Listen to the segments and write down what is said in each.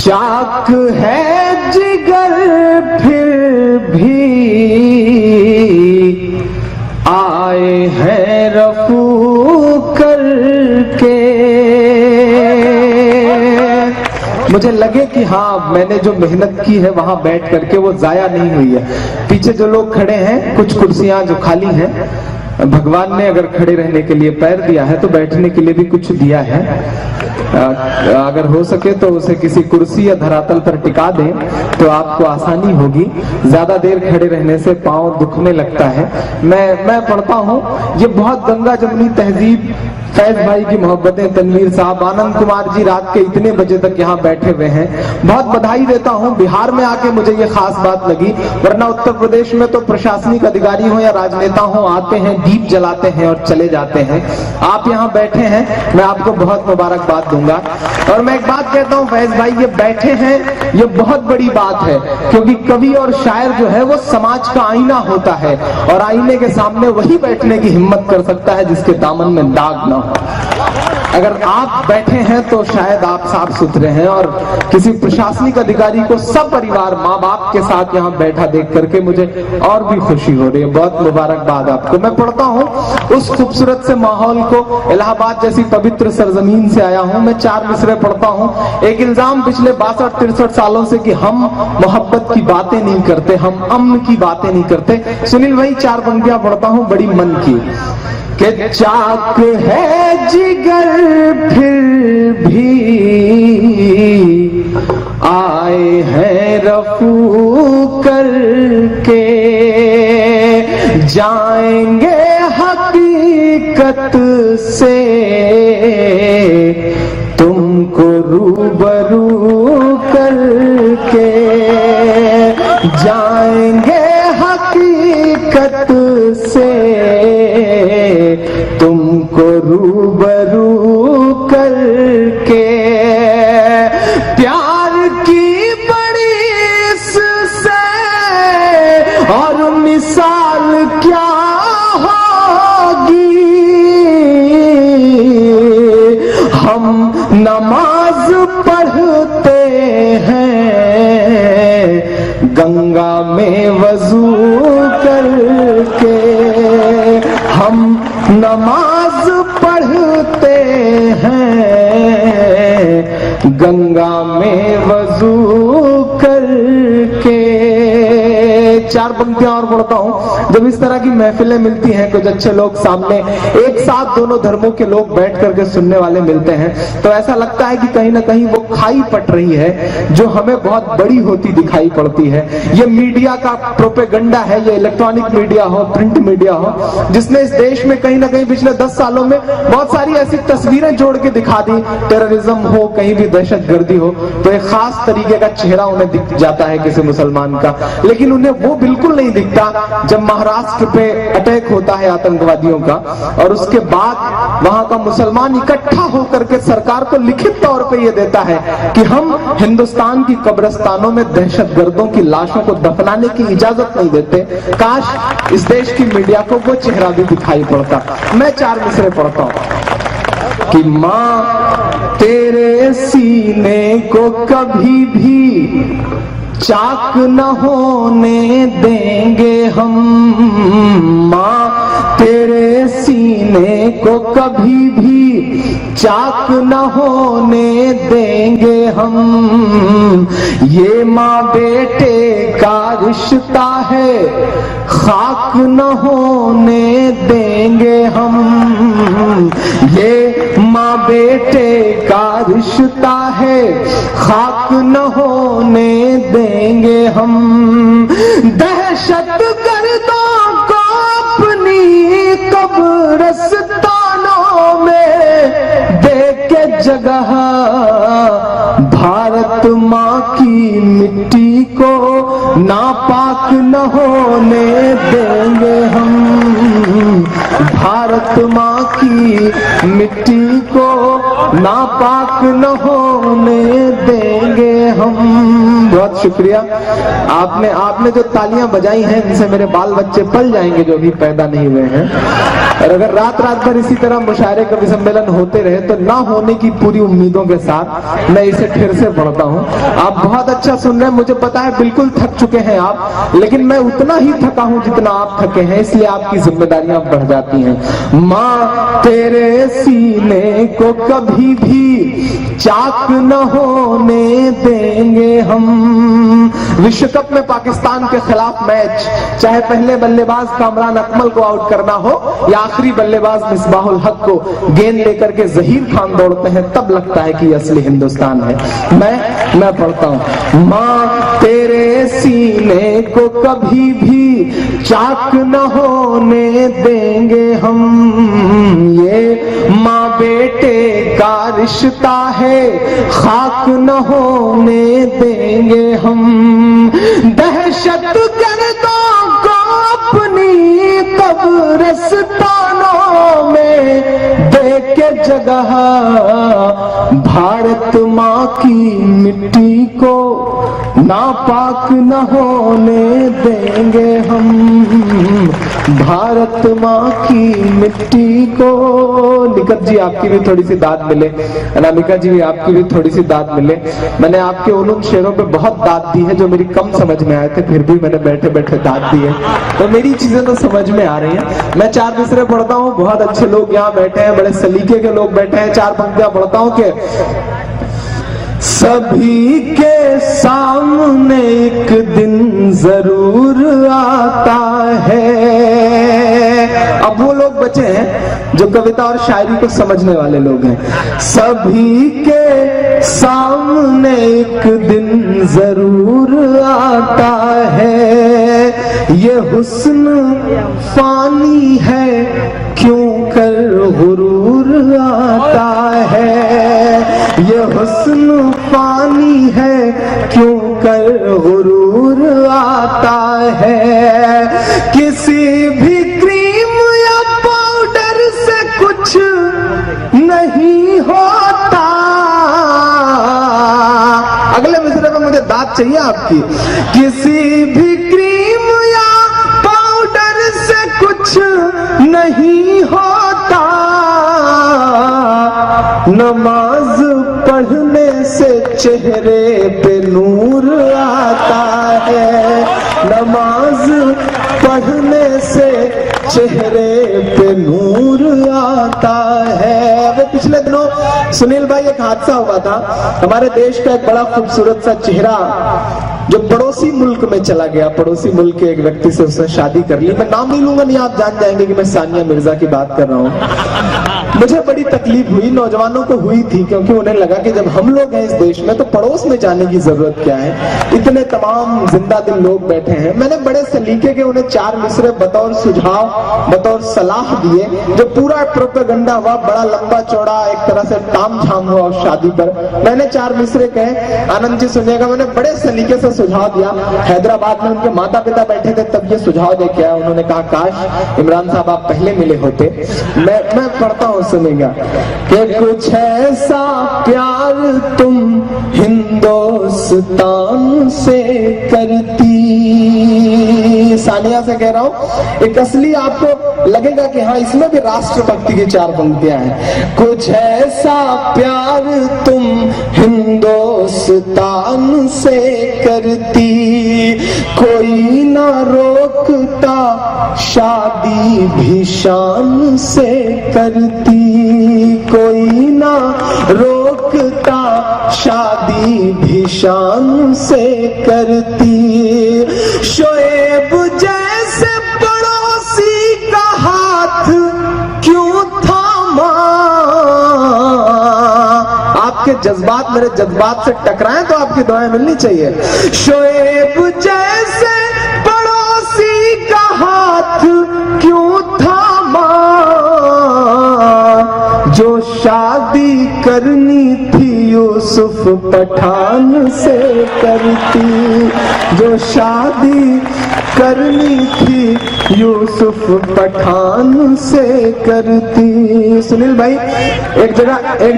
चाक है जिगर फिर भी आए हैं रफू करके। मुझे लगे कि हाँ, मैंने जो मेहनत की है वहां बैठ करके वो जाया नहीं हुई है। पीछे जो लोग खड़े हैं, कुछ कुर्सियां जो खाली हैं, भगवान ने अगर खड़े रहने के लिए पैर दिया है तो बैठने के लिए भी कुछ दिया है। अगर हो सके तो उसे किसी कुर्सी या धरातल पर टिका दें तो आपको आसानी होगी। ज्यादा देर खड़े रहने से पांव दुखने लगता है। मैं पढ़ता हूँ, ये बहुत गंगा जमुनी तहजीब, फैज भाई की मोहब्बतें, तनवीर साहब, आनंद कुमार जी रात के इतने बजे तक यहाँ बैठे हुए हैं। बहुत बधाई देता हूँ। बिहार में आके मुझे ये खास बात लगी, वरना उत्तर प्रदेश में तो प्रशासनिक अधिकारी हो या राजनेता हो, आते हैं, दीप जलाते हैं और चले जाते हैं। आप यहाँ बैठे हैं, मैं आपको बहुत मुबारकबाद दूंगा। और मैं एक बात कहता हूँ फैज भाई, ये बैठे हैं, ये बहुत बड़ी बात है, क्योंकि कवि और शायर जो है वो समाज का आईना होता है, और आईने के सामने वही बैठने की हिम्मत कर सकता है जिसके दामन में दाग ना हो। अगर आप बैठे हैं तो शायद आप साफ सुथरे हैं। और किसी प्रशासनिक अधिकारी को सब परिवार, माँ बाप के साथ यहाँ बैठा देख करके मुझे और भी खुशी हो रही है। बहुत मुबारकबाद आपको। मैं पढ़ता हूँ उस खूबसूरत से माहौल को, इलाहाबाद जैसी पवित्र सरजमीन से आया हूँ। मैं 4 मिसरे पढ़ता हूँ। एक इल्जाम पिछले 62-63 सालों से कि हम मोहब्बत की बातें नहीं करते, हम अमन की बातें नहीं करते। सुनील भाई 4 पंक्तियां पढ़ता हूँ बड़ी मन की। कि चाक है जिगर फिर भी आए हैं रफू करके, जाएंगे हकीकत से तुमको रूबरू करके, जाएंगे हकीकत से तुमको रूबरू करके। प्यार की बड़ी इससे और मिसाल क्या होगी, हम नमाज पढ़ते हैं गंगा में वजू करके, हम नमाज पढ़ते हैं गंगा में वजू करके। 4 पंक्तियां और पढ़ता हूं। जब इस तरह की महफिलें मिलती हैं, कुछ अच्छे लोग सामने एक साथ दोनों धर्मों के लोग बैठ करके सुनने वाले मिलते हैं, तो ऐसा लगता है कि कहीं ना कहीं वो खाई पट रही है जो हमें बहुत बड़ी होती दिखाई पड़ती है। ये मीडिया का प्रोपेगेंडा है, ये इलेक्ट्रॉनिक मीडिया हो, प्रिंट मीडिया हो, जिसने इस देश में कहीं ना कहीं पिछले 10 सालों में बहुत सारी ऐसी तस्वीरें जोड़ के दिखा दी। टेररिज्म हो, कहीं भी दहशतगर्दी हो, तो एक खास तरीके का चेहरा उन्हें दिख जाता है किसी मुसलमान का। लेकिन उन्हें वो बिल्कुल नहीं दिखता जब महाराष्ट्र पे अटैक होता है आतंकवादियों का, और उसके बाद वहां का मुसलमान इकट्ठा होकर के सरकार को लिखित तौर पे ये देता है कि हम हिंदुस्तान की कब्रिस्तानों में दहशतगर्दों की लाशों को दफनाने की इजाजत नहीं देते। काश इस देश की मीडिया को वो चेहरा भी दिखाई पड़ता। मैं 4 मिसरे पढ़ता हूं कि माँ तेरे सीने को कभी भी चाक न होने देंगे हम, माँ तेरे सीने को कभी भी चाक न होने देंगे हम। ये माँ बेटे का रिश्ता है, खाक न होने देंगे हम। ये माँ बेटे का रिश्ता है, खाक न होने देंगे हम। दहशत गर्दों को अपनी कब्रिस्तानों में देख के जगह, भारत माँ की मिट्टी को नापाक न होने देंगे हम। भारत माँ की मिट्टी को नापाक न होने देंगे हम। बहुत शुक्रिया। आपने जो तालियां बजाई हैं इनसे मेरे बाल बच्चे पल जाएंगे जो अभी पैदा नहीं हुए हैं। और अगर रात रात भर इसी तरह मुशायरे कवि सम्मेलन होते रहे तो ना होने की पूरी उम्मीदों के साथ मैं इसे फिर से पढ़ता हूँ। आप बहुत अच्छा सुन रहे हैं, मुझे पता है बिल्कुल थक चुके हैं आप, लेकिन मैं उतना ही थका हूँ जितना आप थके हैं, इसलिए आपकी जिम्मेदारियां बढ़ जाती हैं। माँ तेरे सीने को कभी भी चाक न होने देंगे हम। विश्व कप में पाकिस्तान के खिलाफ मैच, चाहे पहले बल्लेबाज कामरान अकमल को आउट करना हो या आखिरी बल्लेबाज मिसबाहुल हक को गेंद लेकर के जहीर खान दौड़ते हैं, तब लगता है कि असली हिंदुस्तान है। मैं पढ़ता हूँ। माँ तेरे सीने को कभी भी चाक न होने देंगे हम, ये माँ बेटे का रिश्ता है खाक न होने देंगे हम। दहशत गर्दों को अपनी कब्रिस्तानों में दे के जगह, भारत माँ की मिट्टी को नापाक न होने देंगे हम। भारत माँ की मिट्टी को। निकट जी आपकी भी थोड़ी सी दाद मिले, अनामिका जी भी आपकी भी थोड़ी सी दाद मिले। मैंने आपके उन शेरों पे बहुत दाद दी है जो मेरी कम समझ में आए थे, फिर भी मैंने बैठे बैठे दाद दी है, तो मेरी चीजें तो समझ में आ रही हैं। मैं 4 मिसरे पढ़ता हूँ, बहुत अच्छे लोग यहाँ बैठे हैं, बड़े सलीके के लोग बैठे हैं। 4 पंक्तियां पढ़ता हूँ कि सभी के सामने एक दिन जरूर आता है। अब वो लोग बचे हैं जो कविता और शायरी को समझने वाले लोग हैं। सभी के सामने एक दिन जरूर आता है, ये हुस्न फानी है क्यों कर गुरूर आता है, ये हुस्न फानी है क्यों कर गुरूर आता है। किसी भी क्रीम या पाउडर से कुछ नहीं होता। अगले मिसरे में मुझे दाद चाहिए आपकी। किसी भी क्रीम या पाउडर से कुछ नहीं होता, नमाज पढ़ने से चेहरे पे नूर आता है, नमाज पढ़ने से चेहरे पे नूर आता है। वो पिछले दिनों सुनील भाई एक हादसा हुआ था, हमारे देश का एक बड़ा खूबसूरत सा चेहरा जो पड़ोसी मुल्क में चला गया, पड़ोसी मुल्क के एक व्यक्ति से उसने शादी कर ली। मैं नाम नहीं लूंगा, नहीं आप जान जाएंगे कि मैं सानिया मिर्जा की बात कर रहा हूँ। मुझे बड़ी तकलीफ हुई, नौजवानों को हुई थी, क्योंकि उन्हें लगा कि जब हम लोग हैं इस देश में तो पड़ोस में जाने की जरूरत क्या है, इतने तमाम जिंदा दिल लोग बैठे हैं। मैंने बड़े सलीके के उन्हें 4 मिसरे बतौर सुझाव बतौर सलाह दिए, जो पूरा प्रोपेगेंडा हुआ, बड़ा लंबा चौड़ा एक तरह से ताम झाम हुआ उस शादी पर। मैंने 4 मिसरे कहे, आनंद जी सुनिएगा, मैंने बड़े सलीके से सुझाव दिया। हैदराबाद में उनके माता पिता बैठे थे, तब ये सुझाव दे के आया। उन्होंने कहा काश इमरान साहब आप पहले मिले होते। मैं पढ़ता हूँ, सुनेगा कि कुछ ऐसा प्यार तुम हिंदुस्तान से करती। सानिया से कह रहा हूं, एक असली आपको लगेगा कि हाँ इसमें भी राष्ट्रभक्ति की 4 पंक्तियां हैं। कुछ ऐसा प्यार तुम हिंदुस्तान से करती, कोई ना रोकता शादी भी शान से करती, कोई ना रोकता शादी भी शान से करती। शोएब जैसे पड़ोसी का हाथ क्यों थामा। आपके जज्बात मेरे जज्बात से टकराएं तो आपकी दुआएं मिलनी चाहिए। शोएब जैसे पड़ोसी का हाथ क्यों थामा, जो शादी करनी थी यूसुफ पठान से करती, जो शादी करनी थी यूसुफ पठान से करती। सुनील भाई, एक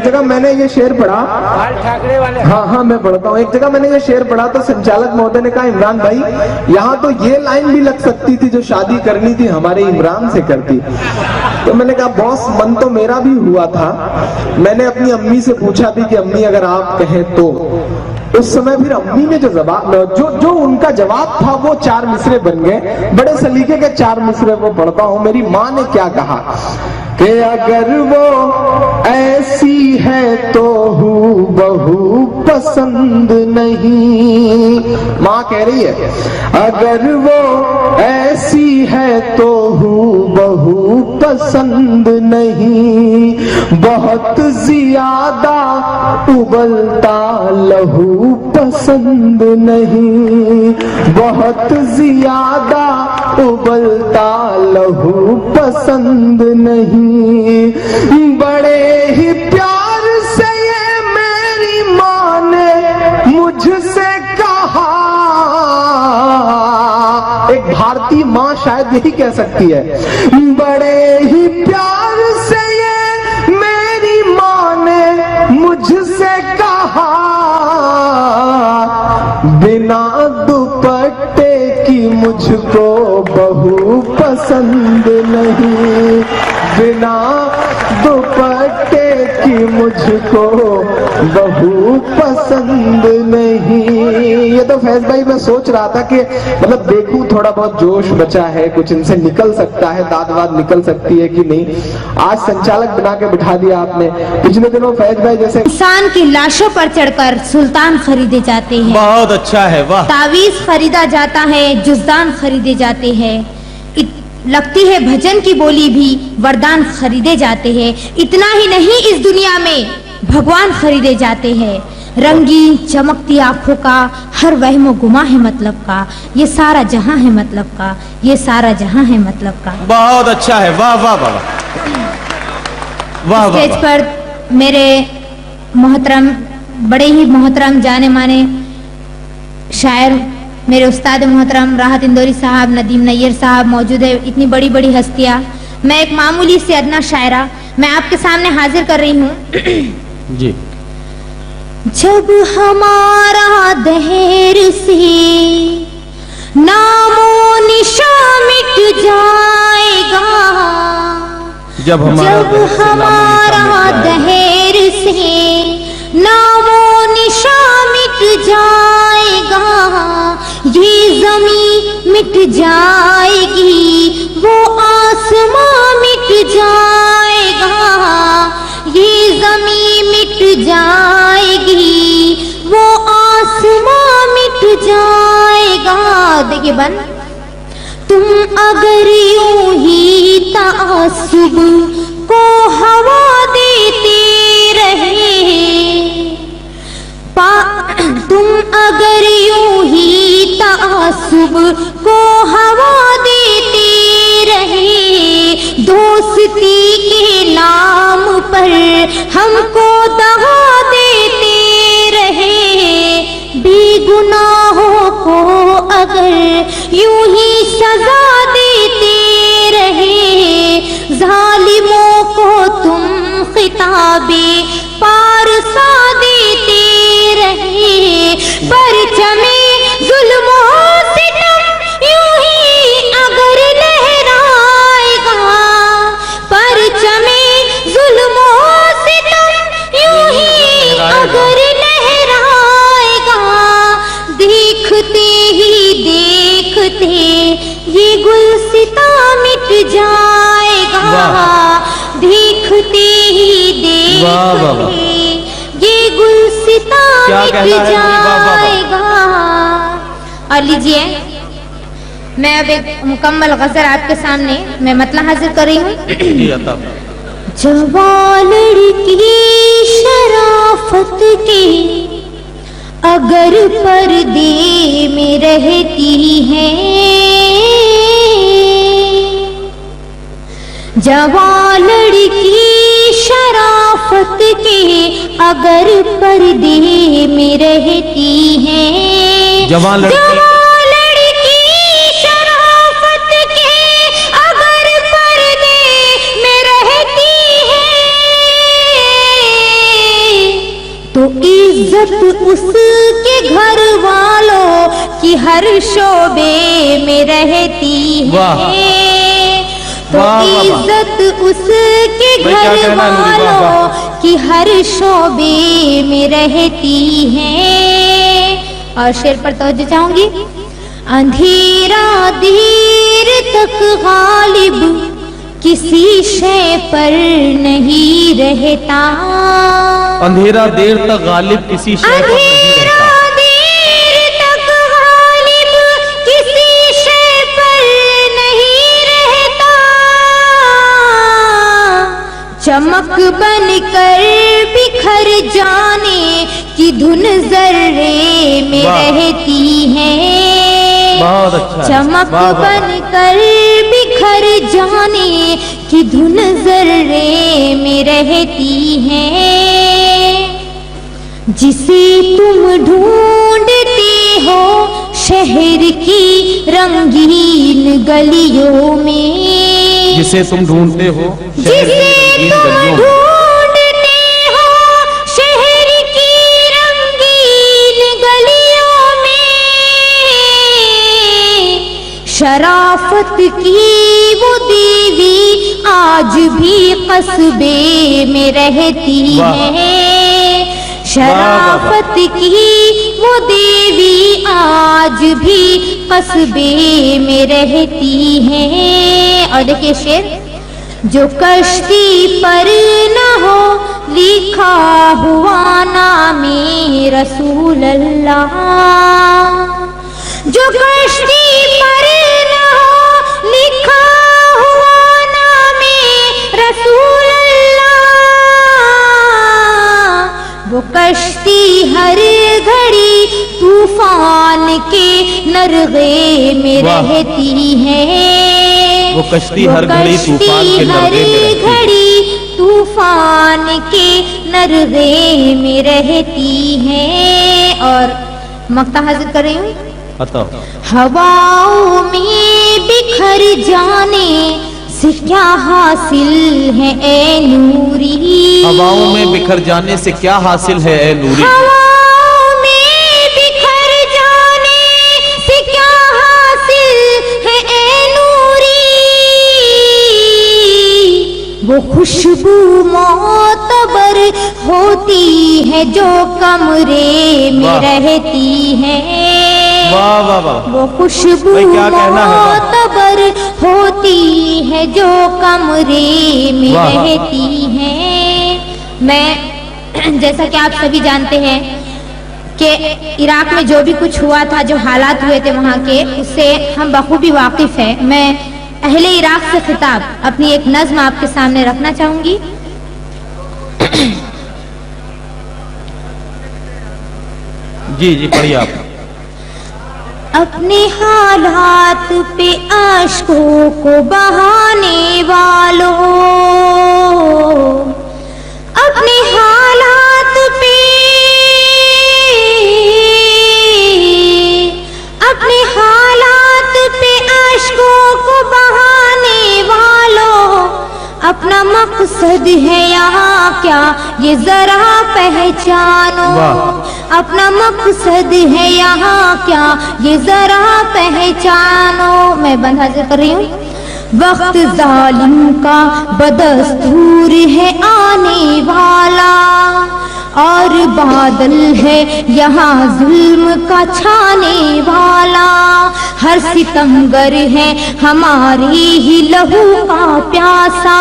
जगह मैंने ये शेर पढ़ा, ठाकरे वाले, हाँ मैं पढ़ता हूँ। एक जगह मैंने ये शेर पढ़ा तो संचालक महोदय ने कहा, इमरान भाई यहाँ तो ये लाइन भी लग सकती थी, जो शादी करनी थी हमारे इमरान से करती। तो मैंने कहा बॉस, मन तो मेरा भी हुआ था। मैंने अपनी अम्मी से पूछा भी कि अम्मी अगर आप कहें तो। उस समय फिर अम्मी ने जो उनका जवाब था वो 4 मिसरे बन गए। बड़े सलीके के 4 मिसरे वो पढ़ता हूं। मेरी माँ ने क्या कहा कि अगर वो ऐसी है तो हूबहू पसंद नहीं। माँ कह रही है अगर वो ऐसी है तो हूबहू पसंद नहीं, बहुत ज्यादा उबलता लहू पसंद नहीं, बहुत ज्यादा उबलता लहू पसंद नहीं। बड़े ही प्यार से ये मेरी माँ ने मुझसे कहा। एक भारतीय माँ शायद यही कह सकती है, बड़े ही प्यार से ये मेरी माँ ने मुझसे कहा, बिना दुपट्टे की मुझको बहू पसंद नहीं, बिना दुपट्टे की मुझको बहू पसंद नहीं। ये तो फैज भाई मैं सोच रहा था कि मतलब देखूं थोड़ा बहुत जोश बचा है, कुछ इनसे निकल सकता है, दाद वाद निकल सकती है कि नहीं। आज संचालक बना के बिठा दिया आपने। पिछले दिनों फैज भाई जैसे इंसान की लाशों पर चढ़कर सुल्तान खरीदे जाते हैं। बहुत अच्छा है, वाह। तावीज खरीदा जाता है, जुज़दान खरीदे जाते हैं। लगती है भजन की बोली भी वरदान खरीदे जाते हैं। इतना ही नहीं, इस दुनिया में भगवान खरीदे जाते हैं। रंगीन चमकती आंखों का हर वहमो गुमा है मतलब का, ये सारा जहां है मतलब का, ये सारा जहां है मतलब का। बहुत अच्छा है, वाह वाह वाह वाह। स्टेज पर मेरे मोहतरम, बड़े ही मोहतरम जाने माने शायर मेरे उस्ताद मोहतरम राहत इंदौरी साहब, नदीम नैयर साहब मौजूद है। इतनी बड़ी बड़ी हस्तियां, मैं एक मामूली से अदना शायरा मैं आपके सामने हाजिर कर रही हूँ जी। जब हमारा दहर से नामो निशा मिट जाएगा, जब हमारा दहर से नामो निशा मिट जाएगा, ये ज़मीं मिट जाएगी, वो आसमां मिट जाएगा, ये ज़मीं मिट जाएगी, वो आसमां मिट जाएगा। देखिए बन, तुम अगर यूं ही तासुब को हवा देते रहे, तुम अगर यूं ही तासुब को हवा देते रहे, दोस्ती के नाम पर हमको दगा देते रहे, बेगुनाहों को अगर यूं ही सजा देते रहे, जालिमों को तुम खिताबे पारसा देते रहे, परचमे जुल्मों से तुम यूं ही अगर लहराएगा, परचमे जुल्मों से तुम यूं ही अगर लहराएगा, देखते ही देखते ये गुलसिता मिट जाएगा, देखते ही देखते ये गुलसिता मिट जाएगा। और लीजिए, मैं अब एक मुकम्मल गज़ल आपके सामने मैं मतलब हाजिर कर रही हूँ। जवान लड़की शराफत के अगर पर्दे में रहती है, जवान लड़की शराफत के अगर पर्दे में रहती है, जवान लड़की इज्जत उसके घर वालों की हर शोबे में रहती वाह। है। तो वाह, वाह, वाह। इज्जत उसके भाई, क्या घर कहना है नूरी? वाह, वालों वाह। की हर शोबे में रहती है। और शेर पर तवज्जो चाहूंगी। अंधेरा देर तक गालिब किसी शय पर नहीं रहता। अंधेरा देर तक गालिब किसी शय पर नहीं अंधेरा रहता। देर तक गालिब किसी शय पर नहीं रहता। चमक बनकर बिखर जाने की धुन जर्रे में वाह। रहती है। बहुत अच्छा है। चमक वाह, वाह, वाह। बनकर बिखर जाने की धुन जर्रे में रहती है। जिसे तुम ढूंढते हो शहर की रंगीन गलियों में। जिसे तुम ढूंढते हो शहर की जिसे रंगीन तुम गलियों में। ढूंढते हो शहर की रंगीन गलियों में। शराफत की वो देवी आज भी कस्बे में रहती वाह। है। वाह, वाह, वाह। शराफत की वो देवी आज भी कस्बे में रहती है। और देखिए शेर। जो कश्ती पर न हो लिखा हुआ नामे रसूल अल्लाह। जो कश्ती पर न हो लिखा हुआ नामे रसूल अल्लाह। वो कश्ती हर घड़ी तूफान के नरगे में वाह। रहती है। वो कश्ती हर घड़ी तूफान के नरगे में रहती है। घड़ी तूफान के नरगे में रहती है। और मक्ता हाजिर कर रही हूँ। बताओ। हवाओं में बिखर जाने से क्या हासिल है ए नूरी। हवाओं में बिखर जाने से क्या हासिल है ए नूरी। हवाओं में बिखर जाने से क्या हासिल है ए नूरी। वो खुशबू मोतबर होती है जो कमरे में वाह। रहती है। वाह वाह वाह। वो खुशबू भाई, क्या कहना है? वाह। मोतबर होती है जो कमरे में वाह। रहती है। मैं जैसा कि आप सभी जानते हैं कि इराक में जो भी कुछ हुआ था, जो हालात हुए थे वहाँ के, उससे हम बखूबी वाकिफ है। मैं अहले इराक से खिताब अपनी एक नज्म आपके सामने रखना चाहूंगी। जी जी पढ़िए आप। अपने हालात पे आशिकों को बहाने वालों। अपने हालात पे आशिकों को बहाने वालों। अपना मकसद है यहाँ क्या ये जरा पहचानो। वाह। अपना मकसद है यहाँ क्या ये जरा पहचानो। मैं बंद हाजिर कर रही हूँ। वक्त जालिम का बदस्तूर है आने वाला। और बादल है यहाँ जुल्म का छाने वाला। हर सितमगर है हमारी ही लहू का प्यासा।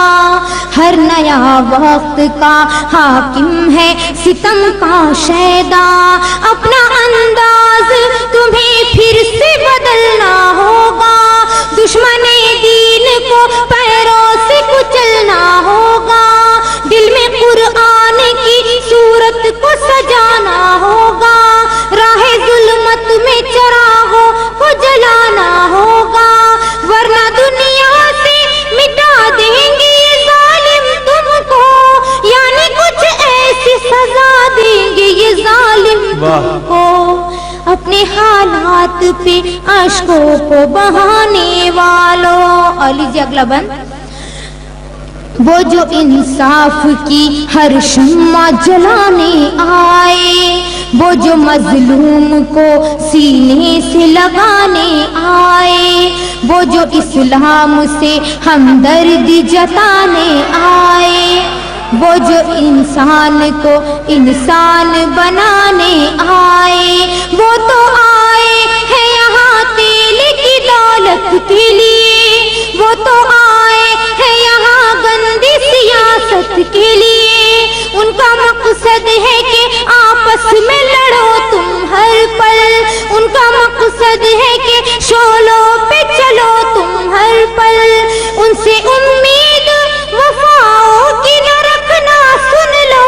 हर नया वक्त का हाकिम है सितम का शैदा। अपना अंदाज तुम्हें फिर से बदलना होगा। दुश्मने दीन को पैरों से कुचलना होगा। दिल में कुरान की सूरत को सजाना होगा। राहे जुल्मत में चरागों को जलाना होगा। वरना दुनिया से मिटा देंगे ये जालिम तुमको। यानी कुछ ऐसी सजा देंगे ये जालिम तुमको। अपने हालात पे आशिकों को बहाने वालों। और लीजिए अगला बंद। वो जो इंसाफ की हर शम्मा जलाने आए वो जो मजलूम को सीने से लगाने आए, वो जो इस्लाम से हमदर्दी जताने आए, वो जो इंसान को इंसान बनाने आए, वो तो आए हैं यहाँ तेल की दौलत के लिए, वो तो आए हैं यहाँ गंदी सियासत के लिए। उनका मकसद है कि आपस में लड़ो तुम हर पल, उनका मकसद है कि शोलों पे चलो तुम हर पल। उनसे उम्मीद वफाओं की न रखना, सुन लो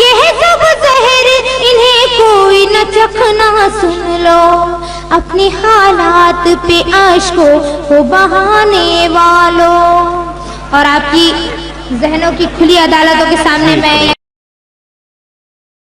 ये है सब जहर, इन्हें कोई न चखना, सुन लो अपने हालात पे आशकों को बहाने वालों। और आपकी जहनों की खुली अदालतों के सामने मैं